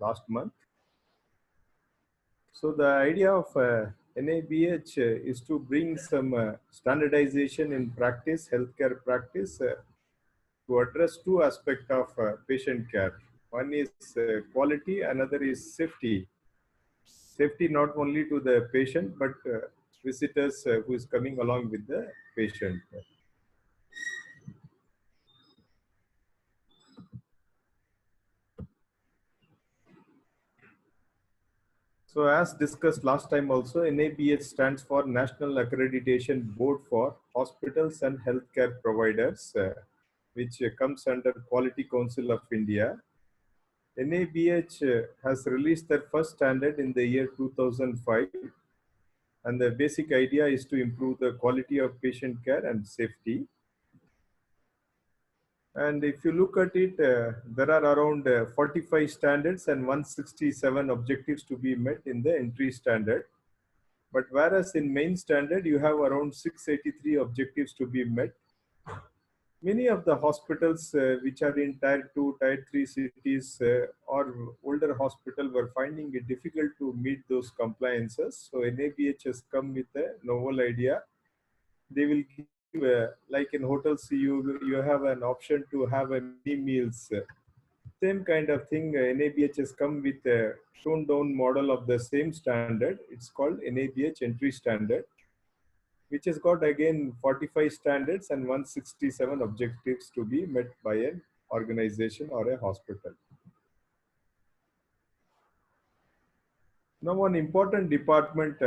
last month. So the idea of NABH is to bring some standardization in practice, healthcare practice, to address two aspects of patient care. One is quality, another is safety. Safety not only to the patient but visitors who is coming along with the patient. So as discussed last time also, NABH stands for National Accreditation Board for Hospitals and Healthcare Providers, which comes under Quality Council of India. NABH has released their first standard in the year 2005, and the basic idea is to improve the quality of patient care and safety. And if you look at it, there are around 45 standards and 167 objectives to be met in the entry standard. But whereas in main standard, you have around 683 objectives to be met. Many of the hospitals which are in tier 2, tier 3 cities or older hospital were finding it difficult to meet those compliances. So NABH has come with a novel idea. They will give, like in hotels, you have an option to have a mini meals. Same kind of thing, NABH has come with a toned down model of the same standard. It's called NABH entry standard, which has got again 45 standards and 167 objectives to be met by an organization or a hospital. Now, one important department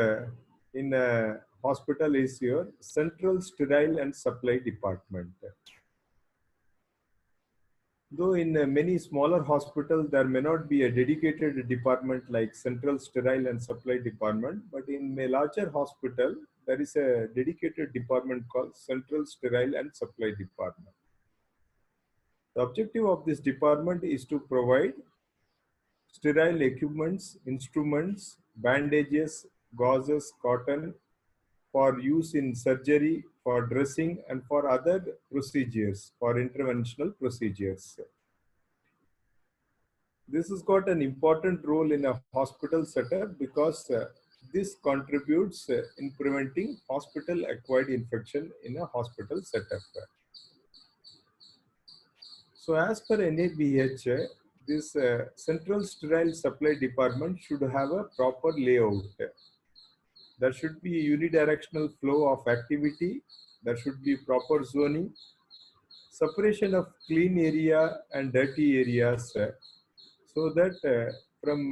in a hospital is your Central Sterile and Supply Department. Though in many smaller hospitals, there may not be a dedicated department like Central Sterile and Supply Department, but in a larger hospital, there is a dedicated department called Central Sterile and Supply Department. The objective of this department is to provide sterile equipments, instruments, bandages, gauzes, cotton for use in surgery, for dressing, and for other procedures, for interventional procedures. This has got an important role in a hospital setup because this contributes in preventing hospital-acquired infection in a hospital setup. So as per NABH, this Central Sterile Supply Department should have a proper layout. There should be unidirectional flow of activity. There should be proper zoning, separation of clean area and dirty areas, so that from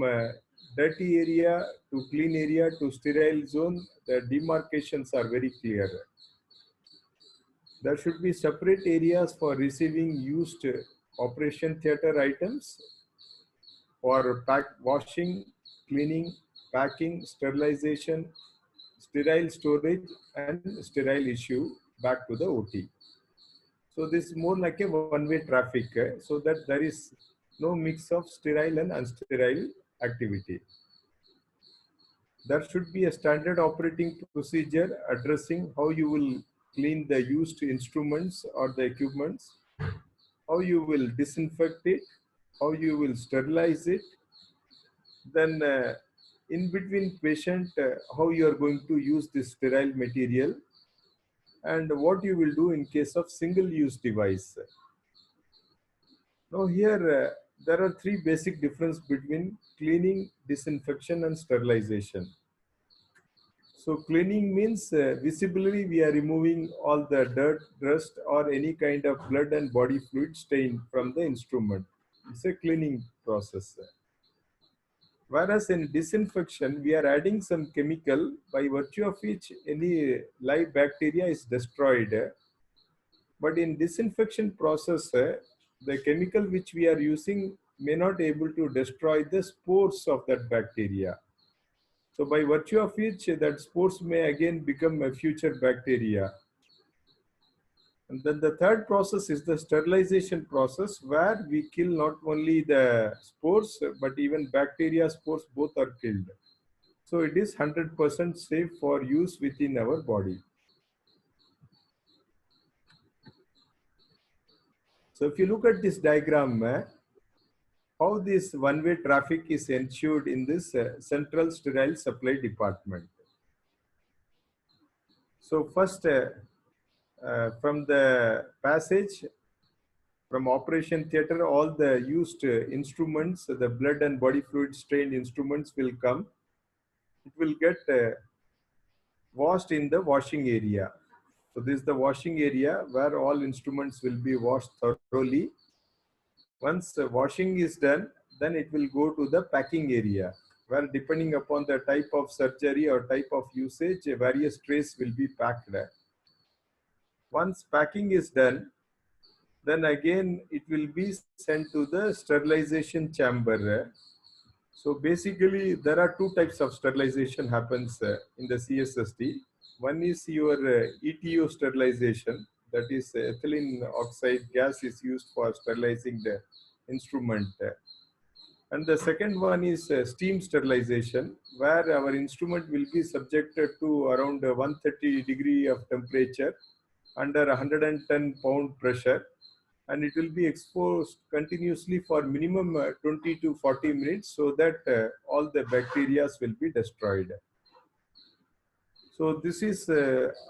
dirty area to clean area to sterile zone, the demarcations are very clear. There should be separate areas for receiving used operation theater items, for washing, cleaning, packing, sterilization, sterile storage, and sterile issue back to the OT. So this is more like a one-way traffic, so that there is no mix of sterile and unsterile activity. There should be a standard operating procedure addressing how you will clean the used instruments or the equipments, how you will disinfect it, how you will sterilize it, then in between patient, how you are going to use this sterile material, and what you will do in case of single-use device. Now here, there are three basic differences between cleaning, disinfection, and sterilization. So cleaning means visibly we are removing all the dirt, dust, or any kind of blood and body fluid stain from the instrument. It's a cleaning process. Whereas in disinfection, we are adding some chemical by virtue of which any live bacteria is destroyed. But in disinfection process, the chemical which we are using may not able to destroy the spores of that bacteria. So by virtue of which that spores may again become a future bacteria. And then the third process is the sterilization process, where we kill not only the spores, but even bacteria spores both are killed. So it is 100% safe for use within our body. So if you look at this diagram, how this one-way traffic is ensured in this central sterile supply department. So first, from the passage from operation theater, all the used instruments, the blood and body fluid strained instruments will come. It will get washed in the washing area. So this is the washing area where all instruments will be washed thoroughly. Once washing is done, then it will go to the packing area, where depending upon the type of surgery or type of usage, various trays will be packed. Once packing is done, then again it will be sent to the sterilization chamber. So basically there are two types of sterilization happens in the CSST. One is your ETO sterilization, that is ethylene oxide gas is used for sterilizing the instrument. And the second one is steam sterilization, where our instrument will be subjected to around 130 degree of temperature under 110 pound pressure, and it will be exposed continuously for minimum 20 to 40 minutes so that all the bacteria will be destroyed. So this is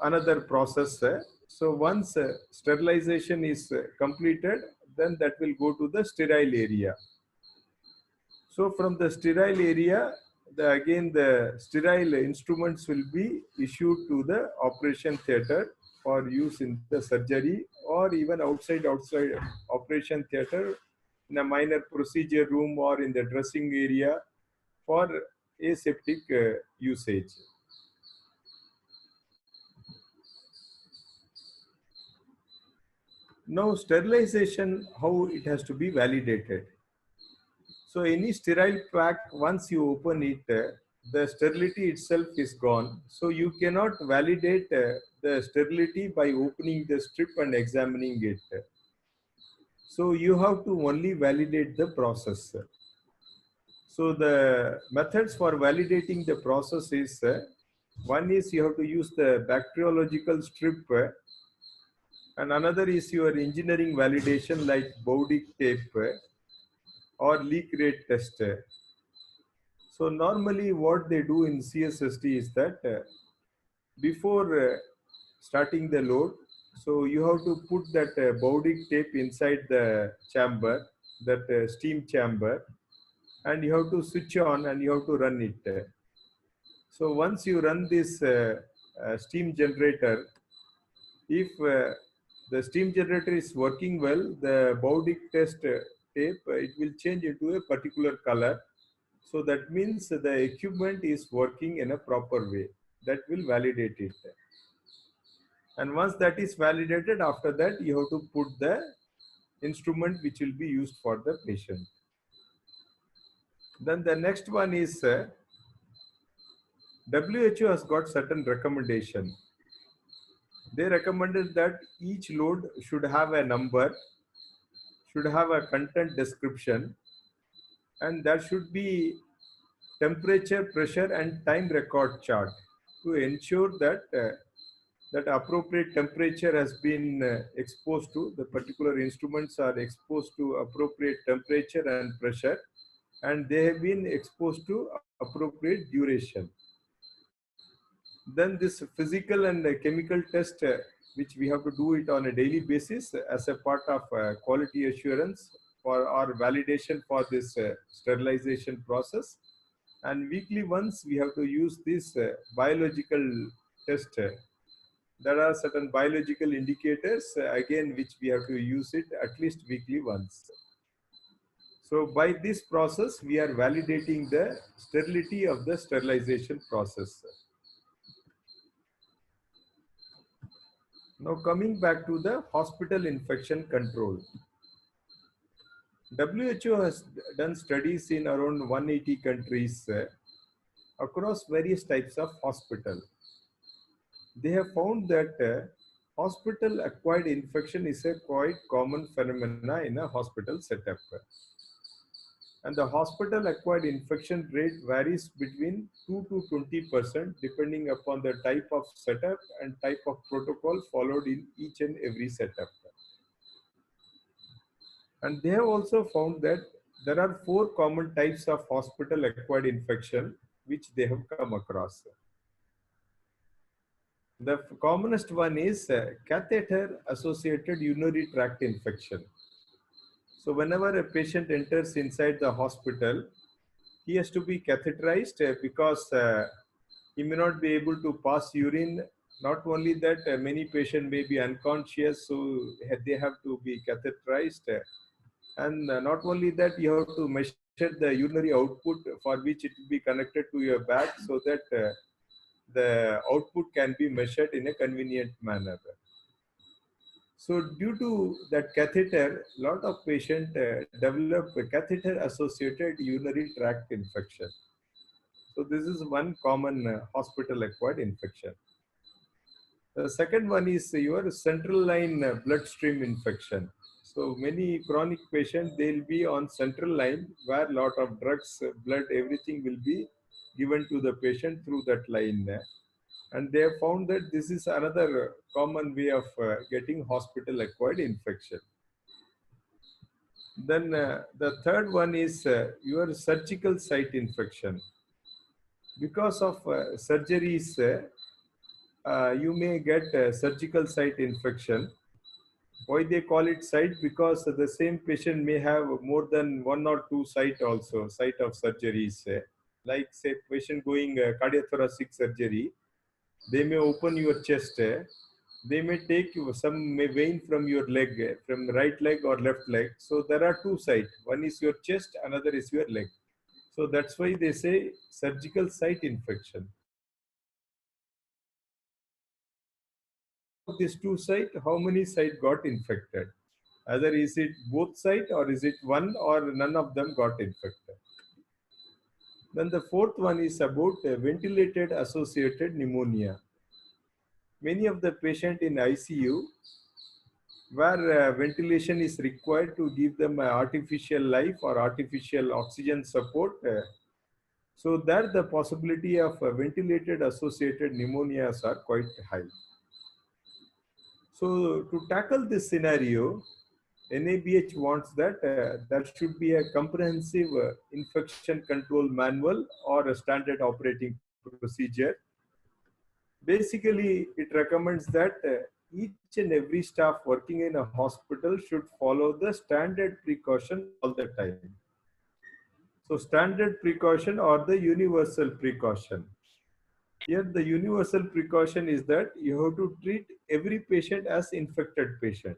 another process. So once sterilization is completed, then that will go to the sterile area. So from the sterile area, again the sterile instruments will be issued to the operation theater for use in the surgery, or even outside operation theater in a minor procedure room or in the dressing area for aseptic usage. Now sterilization, how it has to be validated. So any sterile pack, once you open it, the sterility itself is gone. So you cannot validate the sterility by opening the strip and examining it. So you have to only validate the process. So the methods for validating the process is, one is you have to use the bacteriological strip, and another is your engineering validation like Bowdic tape or leak rate test. So normally what they do in CSST is that before starting the load, so you have to put that Bowdic tape inside the chamber, that steam chamber, and you have to switch on and you have to run it. So once you run this steam generator, if the steam generator is working well, the Bowdic test tape, it will change into a particular color. So that means the equipment is working in a proper way. That will validate it. And once that is validated, after that you have to put the instrument which will be used for the patient. Then the next one is WHO has got certain recommendation. They recommended that each load should have a number, should have a content description, and there should be temperature, pressure, and time record chart to ensure that that appropriate temperature has been exposed to, the particular instruments are exposed to appropriate temperature and pressure, and they have been exposed to appropriate duration. Then this physical and chemical test, which we have to do it on a daily basis as a part of quality assurance for our validation for this sterilization process. And weekly once we have to use this biological test. There are certain biological indicators, again, which we have to use it at least weekly once. So by this process, we are validating the sterility of the sterilization process. Now coming back to the hospital infection control. WHO has done studies in around 180 countries across various types of hospital. They have found that hospital acquired infection is a quite common phenomena in a hospital setup. And the hospital acquired infection rate varies between 2 to 20% depending upon the type of setup and type of protocol followed in each and every setup. And they have also found that there are four common types of hospital-acquired infection which they have come across. The commonest one is catheter-associated urinary tract infection. So whenever a patient enters inside the hospital, he has to be catheterized because he may not be able to pass urine. Not only that, many patients may be unconscious, so they have to be catheterized. And not only that, you have to measure the urinary output for which it will be connected to your bag so that the output can be measured in a convenient manner. So due to that catheter, a lot of patients develop a catheter-associated urinary tract infection. So this is one common hospital-acquired infection. The second one is your central line bloodstream infection. So many chronic patients, they'll be on central line where a lot of drugs, blood, everything will be given to the patient through that line. And they have found that this is another common way of getting hospital-acquired infection. Then the third one is your surgical site infection. Because of surgeries, you may get surgical site infection. Why they call it site? Because the same patient may have more than one or two site also, site of surgeries. Like say patient going cardiothoracic surgery, they may open your chest. They may take some vein from your leg, from the right leg or left leg. So there are two sites. One is your chest, another is your leg. So that's why they say surgical site infection. These two sites, how many sites got infected? Either is it both sides or is it one or none of them got infected? Then the fourth one is about ventilated associated pneumonia. Many of the patient in ICU where ventilation is required to give them artificial life or artificial oxygen support. So there the possibility of ventilated associated pneumonias are quite high. So to tackle this scenario, NABH wants that there should be a comprehensive infection control manual or a standard operating procedure. Basically, it recommends that each and every staff working in a hospital should follow the standard precaution all the time. So standard precaution or the universal precaution. Here the universal precaution is that you have to treat every patient as infected patient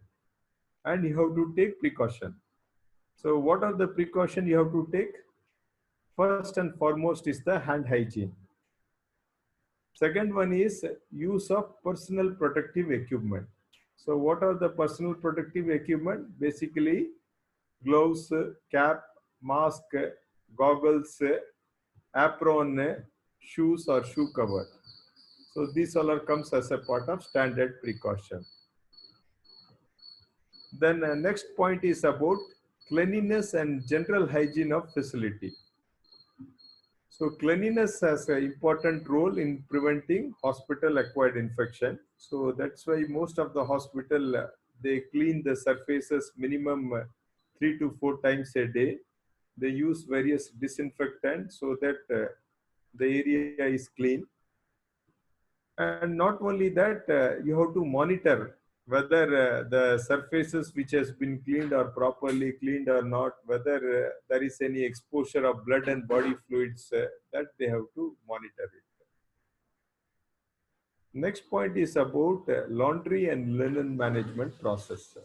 and you have to take precaution. So what are the precautions you have to take? First and foremost is the hand hygiene. Second one is use of personal protective equipment. So what are the personal protective equipment? Basically gloves, cap, mask, goggles, apron, shoes or shoe cover. So these all comes as a part of standard precaution. Then next point is about cleanliness and general hygiene of facility. So cleanliness has an important role in preventing hospital-acquired infection. So that's why most of the hospital, they clean the surfaces minimum 3 to 4 times a day. They use various disinfectants so that the area is clean. And not only that, you have to monitor whether the surfaces which has been cleaned are properly cleaned or not, whether there is any exposure of blood and body fluids, that they have to monitor it. Next point is about laundry and linen management process.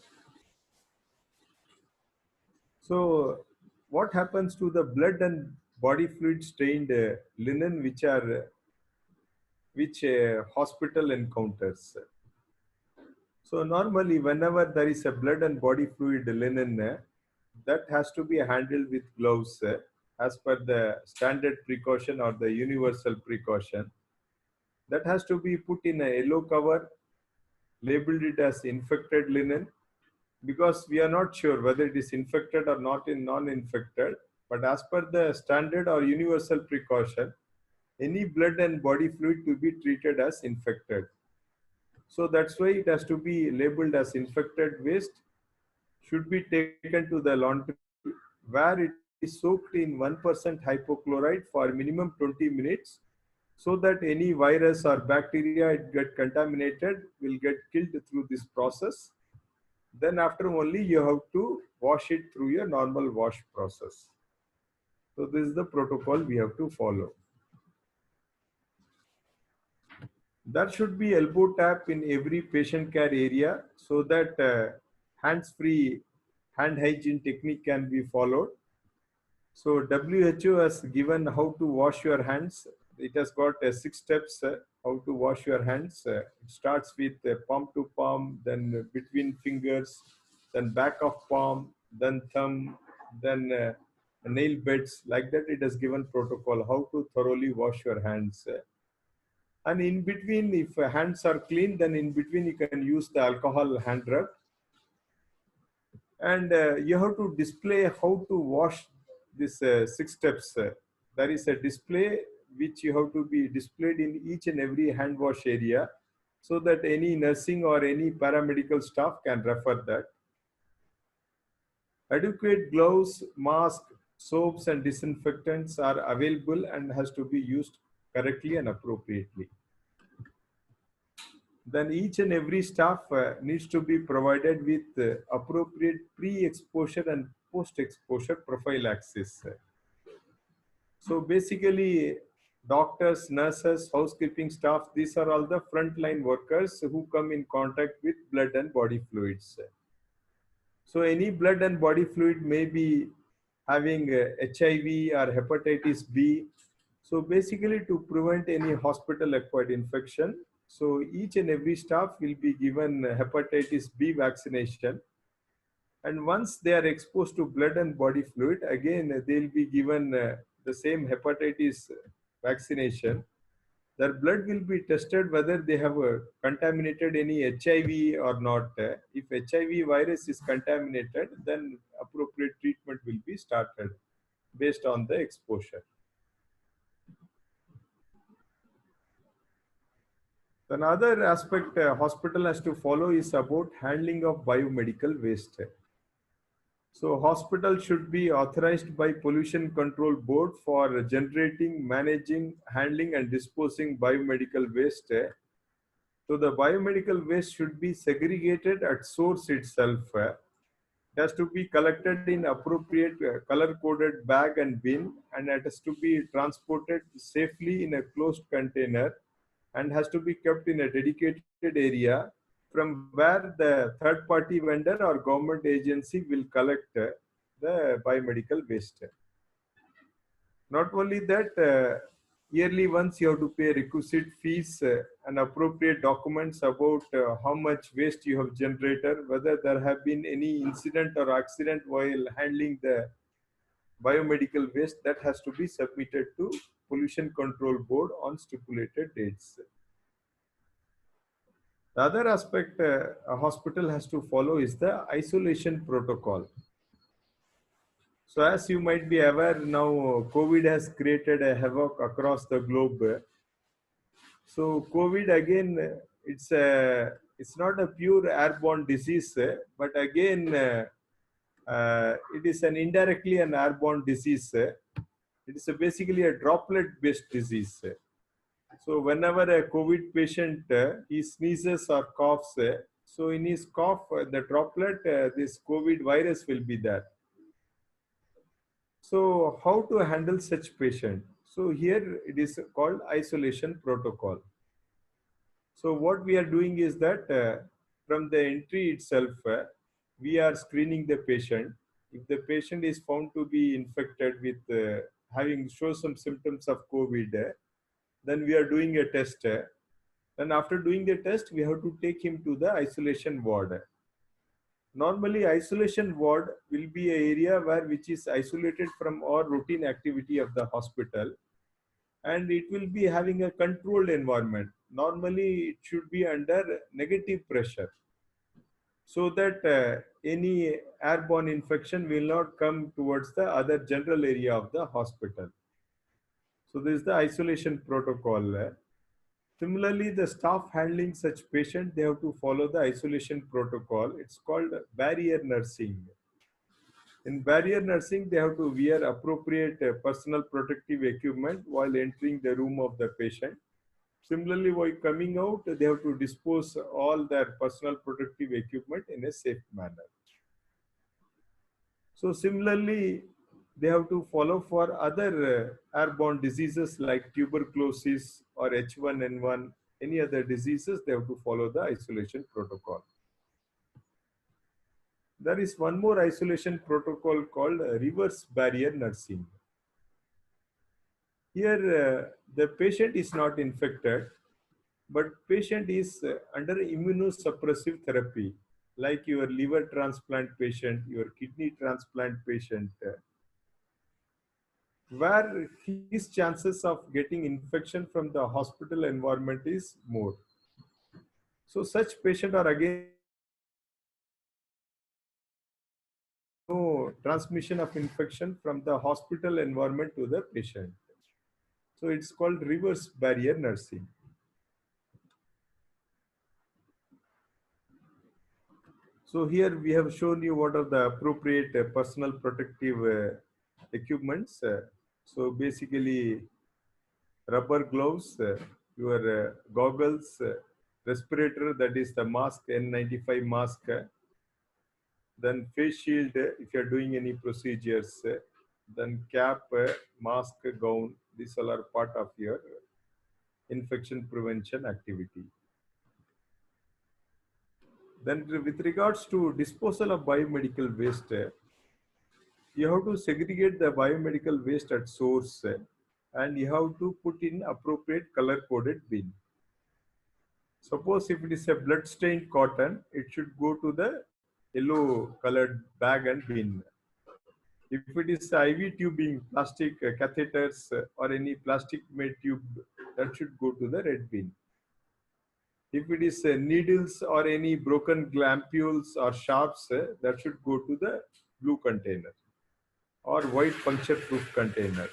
So what happens to the blood and body fluid stained linen which hospital encounters? So normally, whenever there is a blood and body fluid linen, that has to be handled with gloves as per the standard precaution or the universal precaution. That has to be put in a yellow cover, labeled it as infected linen, because we are not sure whether it is infected or not in non-infected. But as per the standard or universal precaution, any blood and body fluid to be treated as infected. So that's why it has to be labeled as infected waste, should be taken to the laundry where it soaked in 1% hypochlorite for minimum 20 minutes so that any virus or bacteria it get contaminated will get killed through this process. Then after only you have to wash it through your normal wash process. So this is the protocol we have to follow. There should be elbow tap in every patient care area so that hands-free hand hygiene technique can be followed. So WHO has given how to wash your hands. It has got 6 steps how to wash your hands. It starts with palm to palm, then between fingers, then back of palm, then thumb, then nail beds. Like that, it has given protocol how to thoroughly wash your hands. And in between, if hands are clean, then in between you can use the alcohol hand rub. And you have to display how to wash these 6 steps. There is a display which you have to be displayed in each and every hand wash area so that any nursing or any paramedical staff can refer that. Adequate gloves, mask, soaps and disinfectants are available and has to be used correctly and appropriately. Then each and every staff needs to be provided with appropriate pre-exposure and post-exposure prophylaxis. So basically, doctors, nurses, housekeeping staff, these are all the frontline workers who come in contact with blood and body fluids. So any blood and body fluid may be having HIV or hepatitis B. So basically to prevent any hospital acquired infection, so each and every staff will be given hepatitis B vaccination. And once they are exposed to blood and body fluid, again they'll be given the same hepatitis vaccination. Their blood will be tested whether they have contaminated any HIV or not. If HIV virus is contaminated, then appropriate treatment will be started based on the exposure. Another aspect hospital has to follow is about handling of biomedical waste. So hospital should be authorized by Pollution Control Board for generating, managing, handling and disposing biomedical waste. So the biomedical waste should be segregated at source itself. It has to be collected in appropriate color-coded bag and bin, and it has to be transported safely in a closed container and has to be kept in a dedicated area from where the third-party vendor or government agency will collect the biomedical waste. Not only that, yearly once you have to pay requisite fees and appropriate documents about how much waste you have generated, whether there have been any incident or accident while handling the biomedical waste, that has to be submitted to Pollution Control Board on stipulated dates. The other aspect a hospital has to follow is the isolation protocol. So as you might be aware now, COVID has created a havoc across the globe. So COVID again, it's not a pure airborne disease, but again, it is an indirectly an airborne disease. It is basically a droplet-based disease. So whenever a COVID patient he sneezes or coughs, so in his cough, the droplet, this COVID virus will be there. So how to handle such patient? So here it is called isolation protocol. So what we are doing is that from the entry itself, we are screening the patient. If the patient is found to be infected with show some symptoms of COVID, then we are doing a test. Then after doing the test, we have to take him to the isolation ward. Normally, isolation ward will be an area which is isolated from all routine activity of the hospital, and it will be having a controlled environment. Normally, it should be under negative pressure so that any airborne infection will not come towards the other general area of the hospital. So this is the isolation protocol. Similarly, the staff handling such patient, they have to follow the isolation protocol. It's called barrier nursing. In barrier nursing, they have to wear appropriate personal protective equipment while entering the room of the patient. Similarly, while coming out, they have to dispose all their personal protective equipment in a safe manner. So similarly, they have to follow for other airborne diseases like tuberculosis or H1N1, any other diseases, they have to follow the isolation protocol. There is one more isolation protocol called reverse barrier nursing. Here, the patient is not infected, but patient is under immunosuppressive therapy, like your liver transplant patient, your kidney transplant patient, where his chances of getting infection from the hospital environment is more. So such patient are again no transmission of infection from the hospital environment to the patient. So it's called reverse barrier nursing. So here we have shown you what are the appropriate personal protective equipments. So basically rubber gloves, your goggles, respirator, that is the mask, N95 mask, then face shield if you are doing any procedures, then cap, mask, gown, these all are part of your infection prevention activity. Then with regards to disposal of biomedical waste, you have to segregate the biomedical waste at source, and you have to put in appropriate color coded bin. Suppose if it is a blood stained cotton, it should go to the yellow colored bag and bin. If it is IV tubing, plastic catheters, or any plastic made tube, that should go to the red bin. If it is needles or any broken ampules or sharps, that should go to the blue container or white puncture proof container.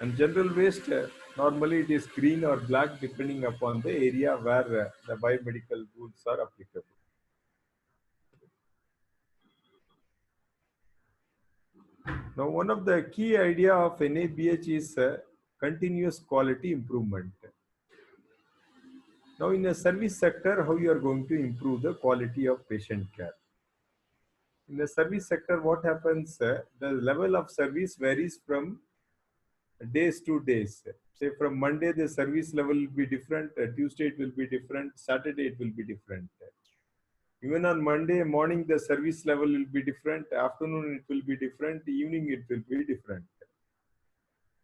And general waste, normally it is green or black depending upon the area where the biomedical rules are applicable. Now, one of the key idea of NABH is continuous quality improvement. Now, in a service sector, how you are going to improve the quality of patient care? In the service sector, what happens? The level of service varies from days to days. Say from Monday, the service level will be different. Tuesday, it will be different. Saturday, it will be different. Even on Monday morning, the service level will be different. Afternoon, it will be different. Evening, it will be different.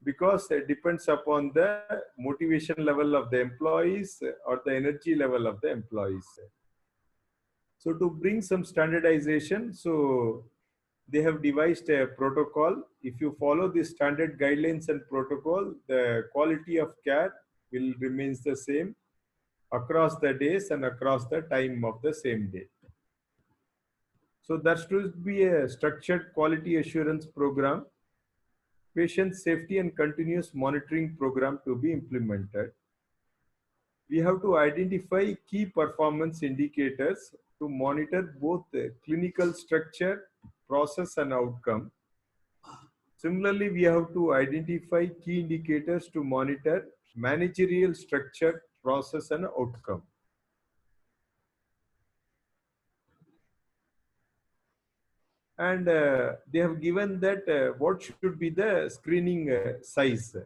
Because it depends upon the motivation level of the employees or the energy level of the employees. So to bring some standardization, so they have devised a protocol. If you follow the standard guidelines and protocol, the quality of care will remains the same across the days and across the time of the same day. So there should be a structured quality assurance program, patient safety and continuous monitoring program to be implemented. We have to identify key performance indicators to monitor both the clinical structure, process, and outcome. Similarly, we have to identify key indicators to monitor managerial structure, process, and outcome. And they have given that what should be the screening size.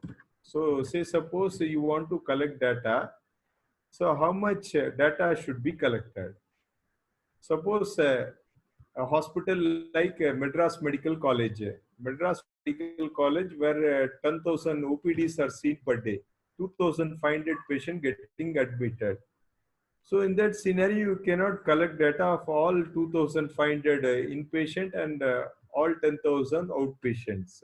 So, say suppose you want to collect data. So, how much data should be collected? Suppose a hospital like Madras Medical College. Madras Medical College where 10,000 OPDs are seen per day, 2,500 patients getting admitted. So in that scenario, you cannot collect data of all 2,500 inpatient and all 10,000 outpatients.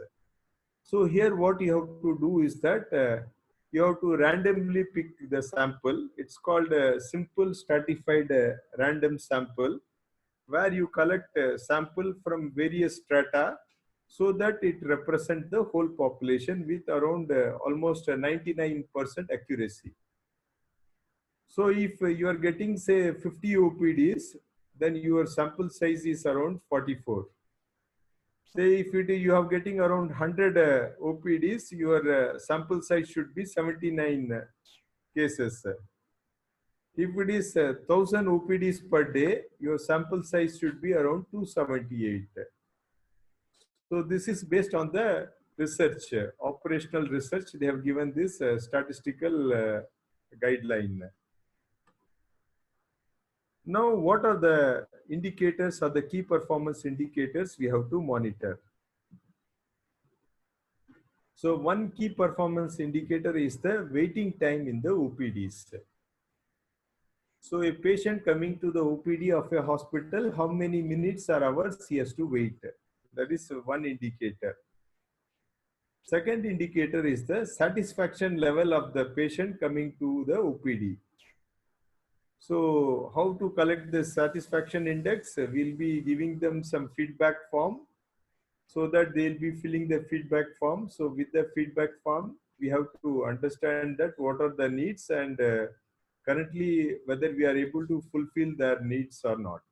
So here what you have to do is that you have to randomly pick the sample. It's called a simple stratified random sample, where you collect a sample from various strata so that it represents the whole population with around almost 99% accuracy. So if you are getting say 50 OPDs, then your sample size is around 44. Say if you have getting around 100 OPDs, your sample size should be 79 cases. If it is 1000 OPDs per day, your sample size should be around 278. So this is based on the research, operational research. They have given this statistical guideline. Now, what are the indicators or the key performance indicators we have to monitor? So one key performance indicator is the waiting time in the OPDs. So a patient coming to the OPD of a hospital, how many minutes or hours he has to wait? That is one indicator. Second indicator is the satisfaction level of the patient coming to the OPD. So how to collect the satisfaction index? We'll be giving them some feedback form so that they'll be filling the feedback form. So with the feedback form, we have to understand that what are the needs and currently whether we are able to fulfill their needs or not.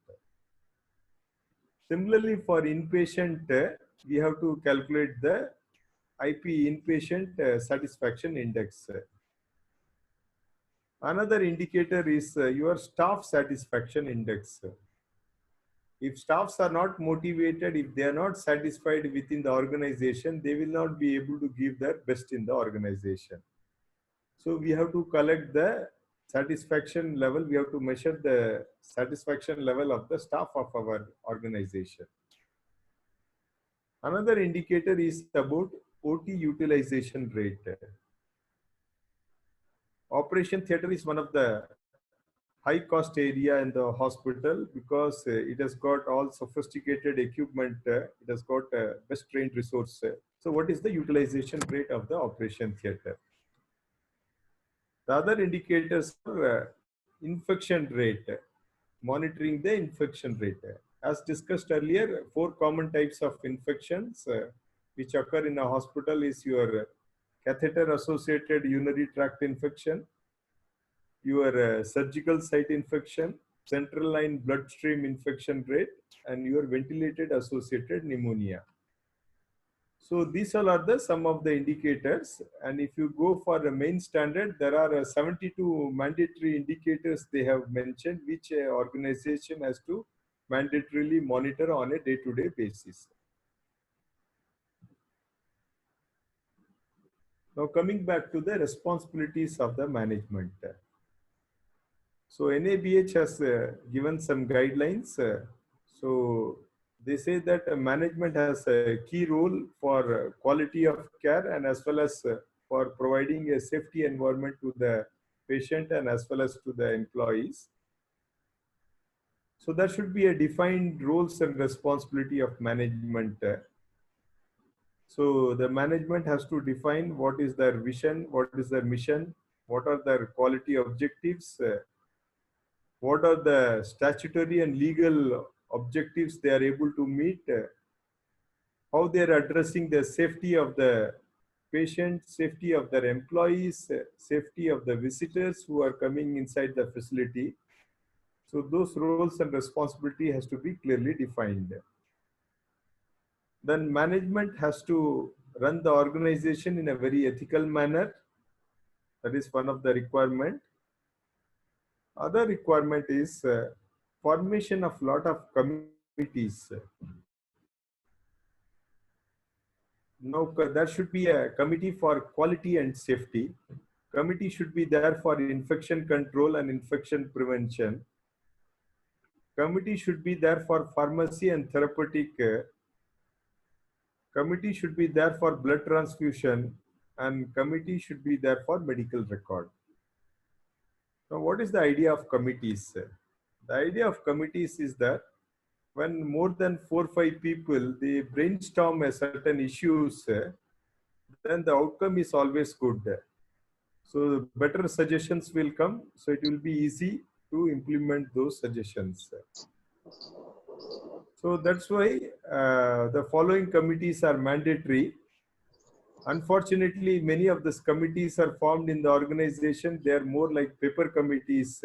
Similarly, for inpatient, we have to calculate the IP inpatient satisfaction index. Another indicator is your staff satisfaction index. If staffs are not motivated, if they are not satisfied within the organization, they will not be able to give their best in the organization. So we have to collect the satisfaction level. We have to measure the satisfaction level of the staff of our organization. Another indicator is about OT utilization rate. Operation theater is one of the high cost area in the hospital because it has got all sophisticated equipment, it has got best trained resource. So what is the utilization rate of the operation theater? The other indicators are infection rate, monitoring the infection rate. As discussed earlier, 4 common types of infections which occur in a hospital is your catheter associated urinary tract infection, your surgical site infection, central line bloodstream infection rate, and your ventilated associated pneumonia. So these all are the some of the indicators. And if you go for the main standard, there are 72 mandatory indicators they have mentioned, which organization has to mandatorily monitor on a day-to-day basis. Now coming back to the responsibilities of the management. So NABH has given some guidelines. So they say that management has a key role for quality of care and as well as for providing a safety environment to the patient and as well as to the employees. So there should be a defined roles and responsibility of management. So the management has to define what is their vision, what is their mission, what are their quality objectives, what are the statutory and legal objectives they are able to meet, how they are addressing the safety of the patient, safety of their employees, safety of the visitors who are coming inside the facility. So those roles and responsibility has to be clearly defined. Then management has to run the organization in a very ethical manner. That is one of the requirement. Other requirement is formation of lot of committees. Now there should be a committee for quality and safety. Committee should be there for infection control and infection prevention. Committee should be there for pharmacy and therapeutic. Committee should be there for blood transfusion, and committee should be there for medical record. Now, what is the idea of committees? The idea of committees is that when more than 4 or 5 people, they brainstorm a certain issues, then the outcome is always good. So better suggestions will come, so it will be easy to implement those suggestions. So that's why the following committees are mandatory. Unfortunately, many of these committees are formed in the organization. They are more like paper committees.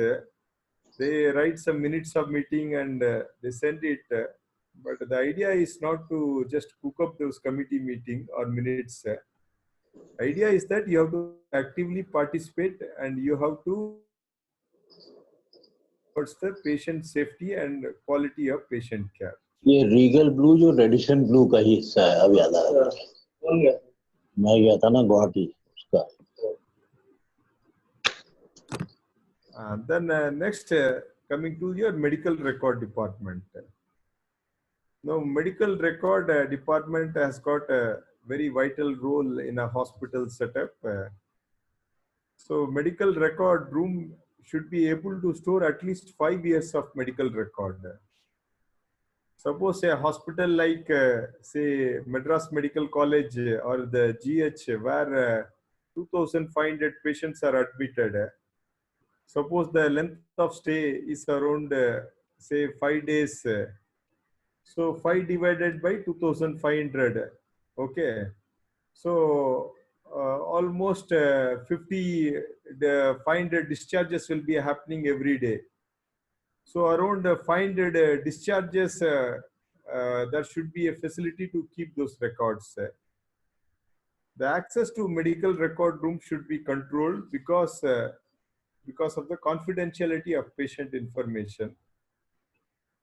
They write some minutes of meeting and they send it. But the idea is not to just cook up those committee meeting or minutes. Idea is that you have to actively participate and you have to towards the patient safety and quality of patient care. ये Regal blue जो Radisson blue का ही हिस्सा है, अब याद आ रहा है। मैं गया था ना गुवाहाटी उसका। Then next, coming to your medical record department. Now, medical record department has got a very vital role in a hospital setup. So medical record room should be able to store at least 5 years of medical record. Suppose a hospital like, say, Madras Medical College or the GH, where 2,500 patients are admitted. Suppose the length of stay is around, say, 5 days. So 5 divided by 2,500. Okay. So almost 50 500 discharges will be happening every day. So around 500 discharges, there should be a facility to keep those records. The access to medical record room should be controlled because of the confidentiality of patient information.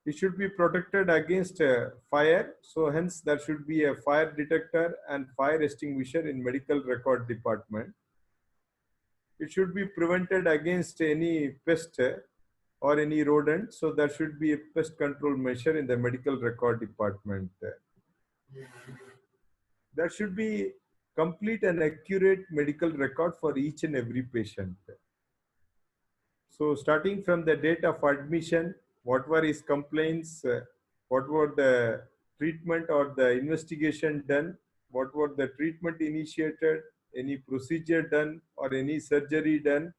It should be protected against fire. So hence there should be a fire detector and fire extinguisher in medical record department. It should be prevented against any pest or any rodent. So there should be a pest control measure in the medical record department. There should be complete and accurate medical record for each and every patient. So starting from the date of admission, what were his complaints, what were the treatment or the investigation done, what were the treatment initiated, any procedure done or any surgery done,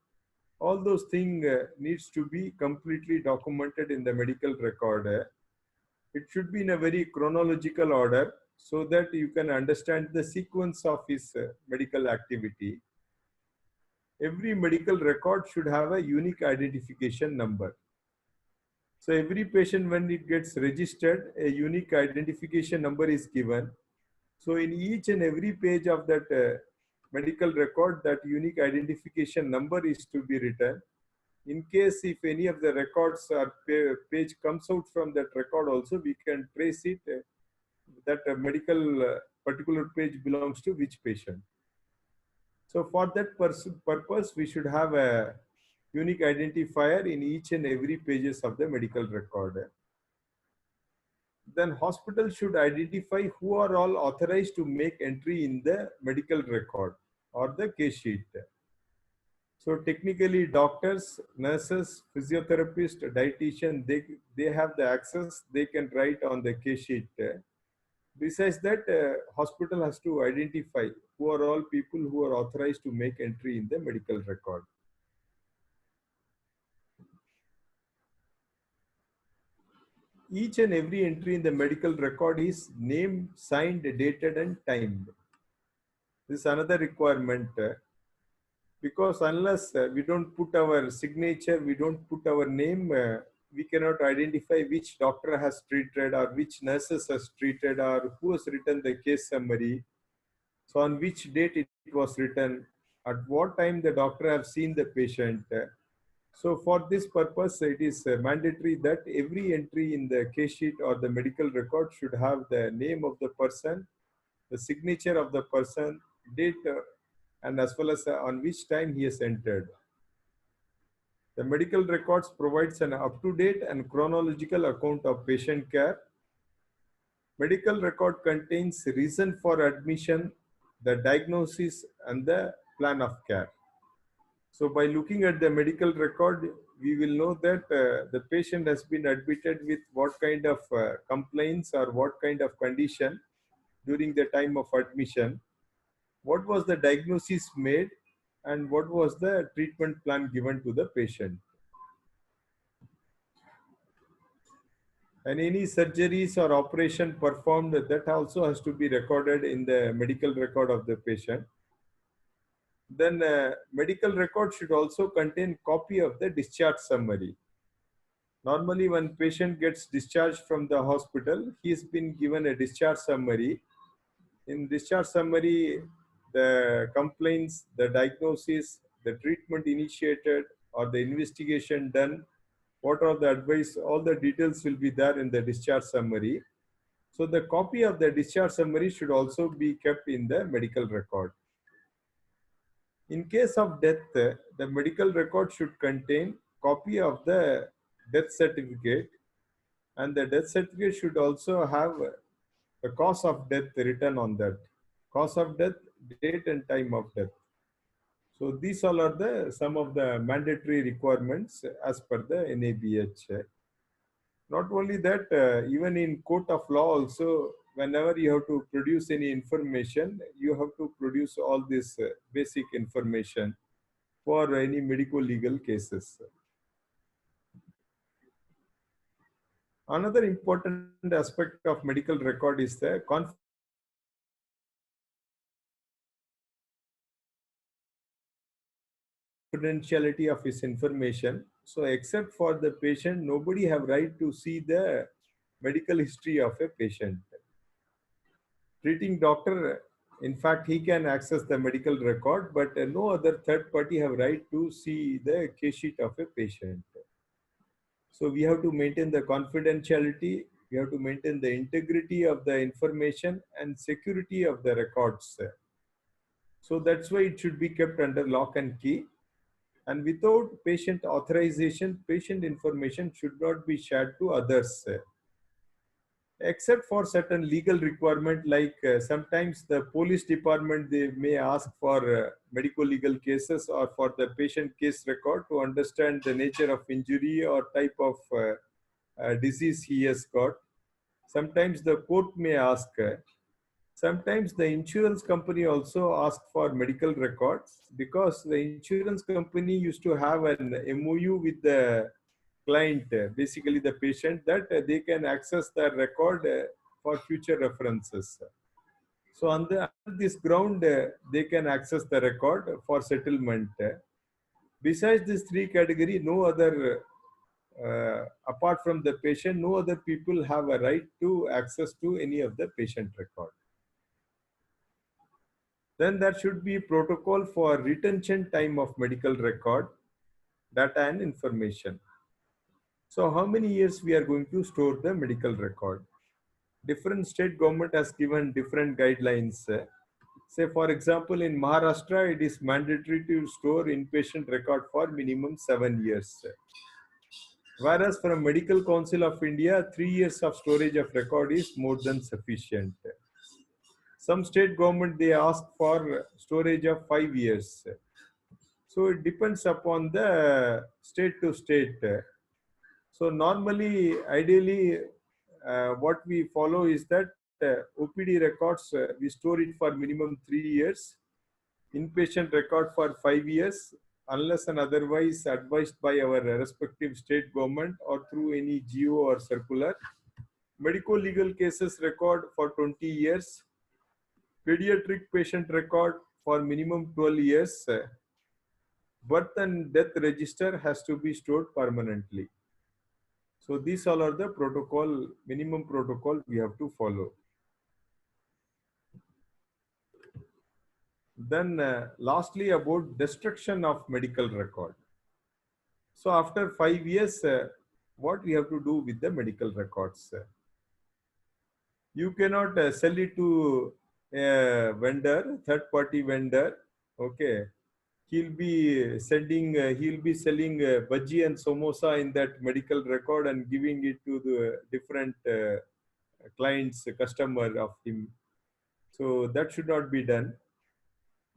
all those things needs to be completely documented in the medical record. It should be in a very chronological order so that you can understand the sequence of his medical activity. Every medical record should have a unique identification number. So every patient, when it gets registered, a unique identification number is given. So in each and every page of that medical record, that unique identification number is to be written. In case if any of the records or page comes out from that record also, we can trace it, that medical particular page belongs to which patient. So for that purpose, we should have a unique identifier in each and every pages of the medical record. Then hospital should identify who are all authorized to make entry in the medical record or the case sheet. So technically doctors, nurses, physiotherapists, dietitian, they have the access, they can write on the case sheet. Besides that, hospital has to identify who are all people who are authorized to make entry in the medical record. Each and every entry in the medical record is named, signed, dated, and timed. This is another requirement because unless we don't put our signature, we don't put our name, we cannot identify which doctor has treated or which nurses has treated or who has written the case summary. So on which date it was written, at what time the doctor have seen the patient. So for this purpose, it is mandatory that every entry in the case sheet or the medical record should have the name of the person, the signature of the person, date, and as well as on which time he has entered. The medical records provides an up-to-date and chronological account of patient care. Medical record contains reason for admission, the diagnosis, and the plan of care. So by looking at the medical record, we will know that the patient has been admitted with what kind of complaints or what kind of condition during the time of admission, what was the diagnosis made, and what was the treatment plan given to the patient. And any surgeries or operation performed, that also has to be recorded in the medical record of the patient. Then medical record should also contain copy of the discharge summary. Normally, when patient gets discharged from the hospital, he's been given a discharge summary. In discharge summary, the complaints, the diagnosis, the treatment initiated, or the investigation done, what are the advice, all the details will be there in the discharge summary. So the copy of the discharge summary should also be kept in the medical record. In case of death, the medical record should contain copy of the death certificate, and the death certificate should also have the cause of death written on that. Cause of death, date and time of death. So these all are the some of the mandatory requirements as per the NABH. Not only that, even in court of law also, whenever you have to produce any information, you have to produce all this basic information for any medical legal cases. Another important aspect of medical record is the confidentiality of his information. So except for the patient, nobody have right to see the medical history of a patient. Treating doctor, in fact, he can access the medical record, but no other third party have right to see the case sheet of a patient. So we have to maintain the confidentiality, we have to maintain the integrity of the information and security of the records. So that's why it should be kept under lock and key. And without patient authorization, patient information should not be shared to others. Except for certain legal requirement, like sometimes the police department, they may ask for medical legal cases or for the patient case record to understand the nature of injury or type of disease he has got. Sometimes the court may ask. Sometimes the insurance company also ask for medical records, because the insurance company used to have an MOU with the client, basically the patient, that they can access the record for future references. So on this ground, they can access the record for settlement. Besides these three category, no other, apart from the patient, no other people have a right to access to any of the patient record. Then there should be protocol for retention time of medical record, data and information. So how many years we are going to store the medical record? Different state government has given different guidelines. Say for example, in Maharashtra, it is mandatory to store inpatient record for minimum 7 years. Whereas from Medical Council of India, 3 years of storage of record is more than sufficient. Some state government, they ask for storage of 5 years. So it depends upon the state to state. So normally, ideally, what we follow is that OPD records, we store it for minimum 3 years, inpatient record for 5 years, unless and otherwise advised by our respective state government or through any GO or circular. Medical legal cases record for 20 years, pediatric patient record for minimum 12 years, birth and death register has to be stored permanently. So these all are the protocol, minimum protocol we have to follow. Then lastly, about destruction of medical record. So after 5 years, what we have to do with the medical records? You cannot sell it to a vendor, third party vendor. Okay. He'll be selling bhaji and samosa in that medical record and giving it to the different clients, customer of him. So that should not be done.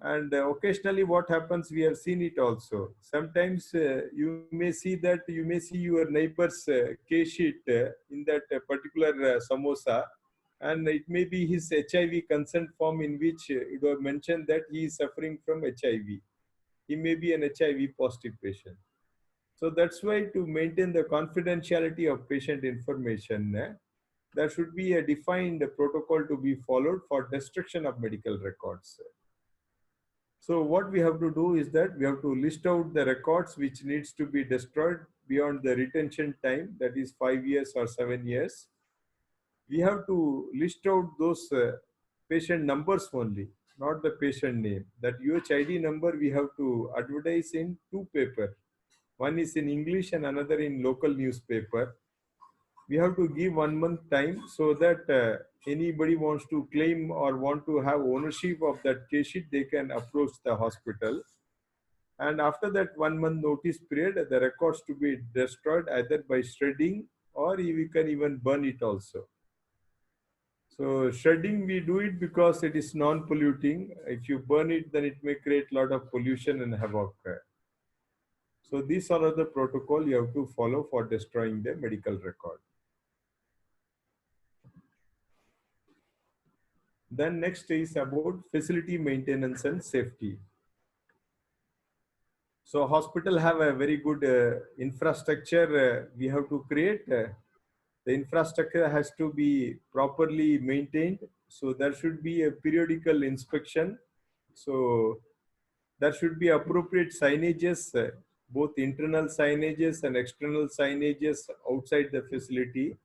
And occasionally what happens, we have seen it also. Sometimes you may see your neighbor's case sheet in that particular samosa, and it may be his HIV consent form in which it was mentioned that he is suffering from HIV. He may be an HIV positive patient. So that's why, to maintain the confidentiality of patient information, there should be a defined protocol to be followed for destruction of medical records. So what we have to do is that we have to list out the records which needs to be destroyed beyond the retention time, that is 5 years or 7 years, we have to list out those patient numbers only, not the patient name. That UHID number we have to advertise in two paper. One is in English and another in local newspaper. We have to give 1 month time so that anybody wants to claim or want to have ownership of that case sheet, they can approach the hospital. And after that 1 month notice period, the records to be destroyed either by shredding or we can even burn it also. So shredding, we do it because it is non-polluting. If you burn it, then it may create a lot of pollution and havoc. So these are the protocol you have to follow for destroying the medical record. Then next is about facility maintenance and safety. So hospital have a very good infrastructure we have to create. The infrastructure has to be properly maintained. So there should be a periodical inspection. So there should be appropriate signages, both internal signages and external signages outside the facility.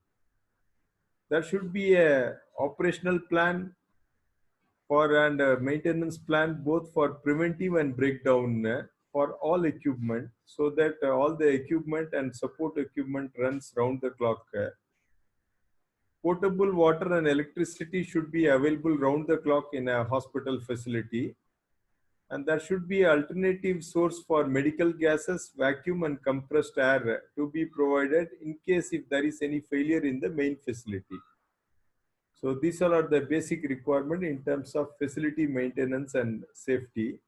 There should be a operational plan and a maintenance plan both for preventive and breakdown for all equipment, so that all the equipment and support equipment runs round the clock. Potable water and electricity should be available round the clock in a hospital facility. And there should be alternative source for medical gases, vacuum and compressed air to be provided in case if there is any failure in the main facility. So these all are the basic requirement in terms of facility maintenance and safety.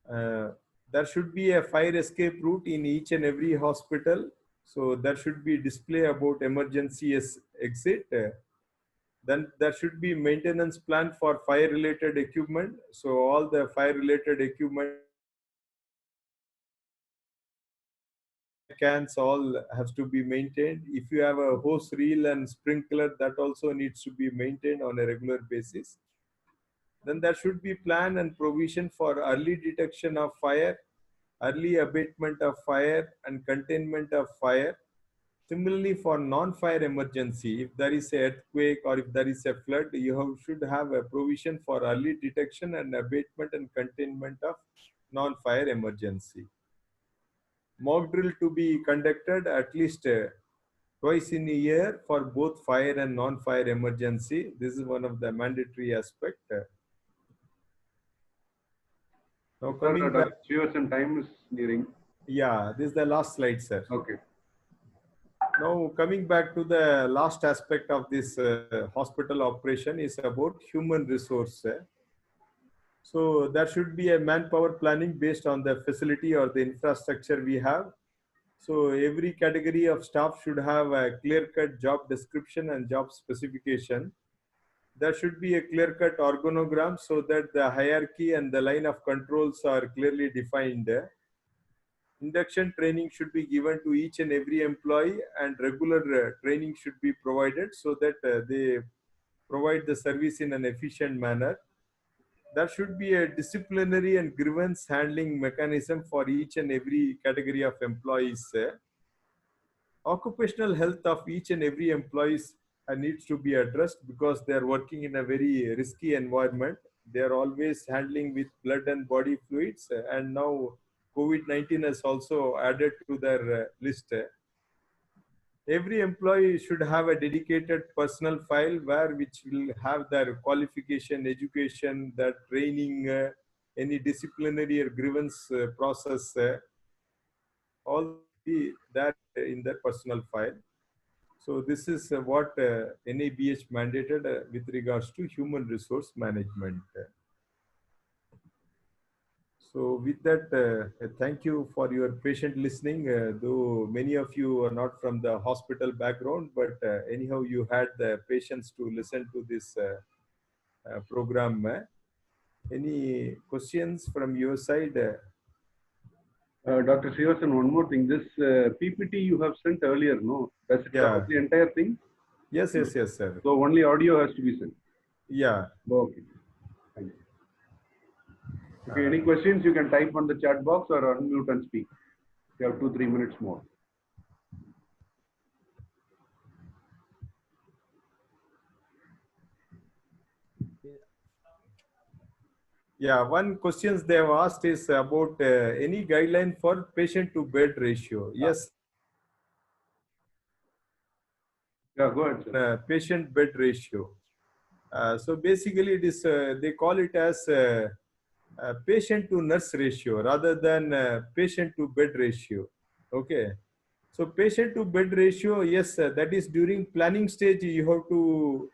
There should be a fire escape route in each and every hospital. So there should be display about emergency exit. Then there should be maintenance plan for fire related equipment. So all the fire related equipment, cans, all has to be maintained. If you have a hose reel and sprinkler, that also needs to be maintained on a regular basis. Then there should be plan and provision for early detection of fire, early abatement of fire and containment of fire. Similarly, for non-fire emergency, if there is an earthquake or if there is a flood, you should have a provision for early detection and abatement and containment of non-fire emergency. Mock drill to be conducted at least twice in a year for both fire and non-fire emergency. This is one of the mandatory aspect. Now coming back, Some time is nearing. Yeah, this is the last slide, sir. Okay. Now coming back to the last aspect of this hospital operation is about human resource. So there should be a manpower planning based on the facility or the infrastructure we have. So every category of staff should have a clear-cut job description and job specification. There should be a clear-cut organogram so that the hierarchy and the line of controls are clearly defined. Induction training should be given to each and every employee, and regular training should be provided so that they provide the service in an efficient manner. There should be a disciplinary and grievance handling mechanism for each and every category of employees. Occupational health of each and every employees needs to be addressed because they are working in a very risky environment. They are always handling with blood and body fluids, and now COVID-19 has also added to their list. Every employee should have a dedicated personal file which will have their qualification, education, their training, any disciplinary or grievance process, all be that in their personal file. So this is what NABH mandated with regards to human resource management. So with that, thank you for your patient listening. Though many of you are not from the hospital background, but anyhow, you had the patience to listen to this program. Any questions from your side? Dr. Srivasan, one more thing. This PPT you have sent earlier, no? Does it cover the entire thing? Yes, sir. So only audio has to be sent? Yeah. Okay. Thank you. Okay, any questions you can type on the chat box or unmute and speak. You have 2-3 minutes more. Yeah, one questions they have asked is about any guideline for patient to bed ratio. Yes, Yeah, go ahead, sir. patient bed ratio. So basically, it is they call it as patient to nurse ratio rather than patient to bed ratio. Okay. So patient to bed ratio, yes, that is during planning stage. You have to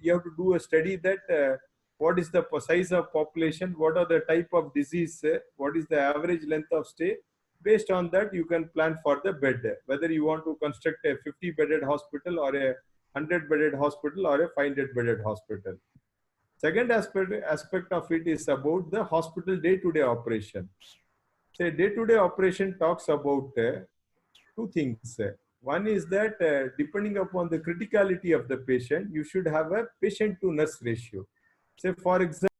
you have to do a study that what is the size of population, what are the type of disease, what is the average length of stay. Based on that, you can plan for the bed, whether you want to construct a 50-bedded hospital or a 100-bedded hospital or a 500-bedded hospital. Second aspect of it is about the hospital day-to-day operation. Say day-to-day operation talks about two things. One is that depending upon the criticality of the patient, you should have a patient to nurse ratio. Say for example,